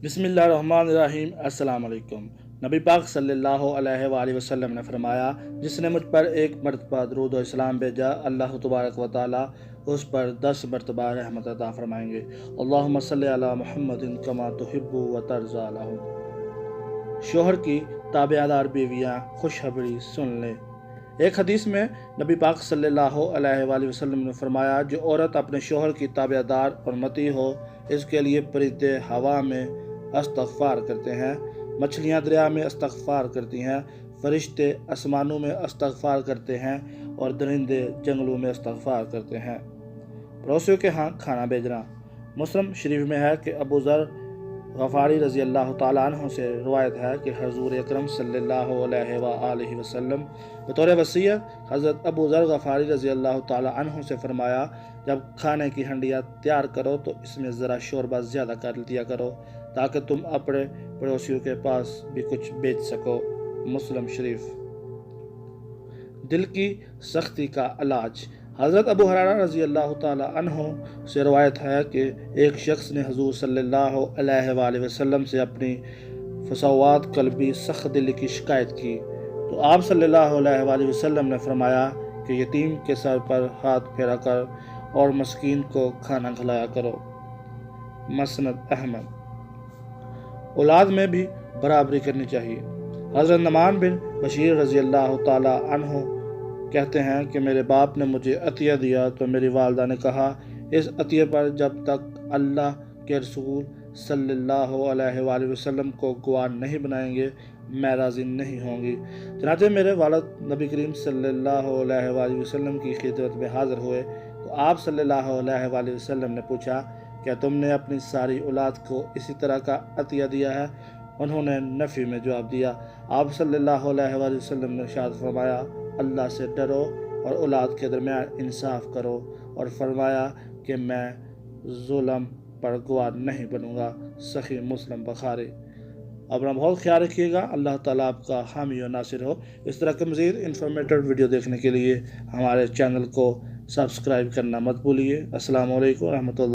بسم اللہ الرحمن الرحیم۔ السلام علیکم۔ نبی پاک صلی اللہ علیہ وآلہ وسلم نے فرمایا، جس نے مجھ پر ایک مرتبہ درود و اسلام بھیجا، اللہ تبارک و تعالی اس پر 10 مرتبہ رحمت عطا فرمائیں گے۔ اللہم صلی علی محمد کما تحب و ترضی لہم۔ شوہر کی تابع دار بیویاں خوشخبری سن لیں۔ ایک حدیث میں نبی پاک صلی اللہ علیہ وآلہ وسلم نے فرمایا، جو عورت اپنے شوہر کی تابع دار اور مطیع ہو، اس کے لیے پرندے ہوا میں استغفار کرتے ہیں، مچھلیاں دریا میں استغفار کرتی ہیں، فرشتے آسمانوں میں استغفار کرتے ہیں اور درندے جنگلوں میں استغفار کرتے ہیں۔ پڑوسیوں کے ہاں کھانا بھیجنا۔ مسلم شریف میں ہے کہ ابو ذر غفاری رضی اللہ تعالیٰ عنہ سے روایت ہے کہ حضور اکرم صلی اللہ علیہ وآلہ وسلم بطور وصیت حضرت ابو ذر غفاری رضی اللہ تعالیٰ عنہ سے فرمایا، جب کھانے کی ہنڈیاں تیار کرو تو اس میں ذرا شوربہ زیادہ کر دیا کرو تاکہ تم اپنے پڑوسیوں کے پاس بھی کچھ بیچ سکو۔ مسلم شریف۔ دل کی سختی کا علاج۔ حضرت ابو ہریرہ رضی اللہ تعالیٰ عنہ سے روایت ہے کہ ایک شخص نے حضور صلی اللہ علیہ وآلہ وسلم سے اپنی فسواد قلبی سخت دلی کی شکایت کی، تو آپ صلی اللہ علیہ وآلہ وسلم نے فرمایا کہ یتیم کے سر پر ہاتھ پھیرا کر اور مسکین کو کھانا کھلایا کرو۔ مسند احمد۔ اولاد میں بھی برابری کرنی چاہیے۔ حضرت نعمان بن بشیر رضی اللہ تعالیٰ عنہ کہتے ہیں کہ میرے باپ نے مجھے عطیہ دیا تو میری والدہ نے کہا، اس عطیہ پر جب تک اللہ کے رسول صلی اللہ علیہ وآلہ وسلم کو گواہ نہیں بنائیں گے میں راضی نہیں ہوں گی۔ چنانچہ میرے والد نبی کریم صلی اللہ علیہ وآلہ وسلم کی خدمت میں حاضر ہوئے تو آپ صلی اللہ علیہ وآلہ وسلم نے پوچھا، کیا تم نے اپنی ساری اولاد کو اسی طرح کا عطیہ دیا ہے؟ انہوں نے نفی میں جواب دیا۔ آپ صلی اللہ علیہ وآلہ وسلم نے ارشاد فرمایا، اللہ سے ڈرو اور اولاد کے درمیان انصاف کرو، اور فرمایا کہ میں ظلم پر گواہ نہیں بنوں گا۔ صحیح مسلم بخاری۔ اپنا بہت خیال رکھیے گا۔ اللہ تعالیٰ آپ کا حامی و ناصر ہو۔ اس طرح کے مزید انفارمیٹیو ویڈیو دیکھنے کے لیے ہمارے چینل کو سبسکرائب کرنا مت بھولیے۔ السلام علیکم ورحمۃ اللہ۔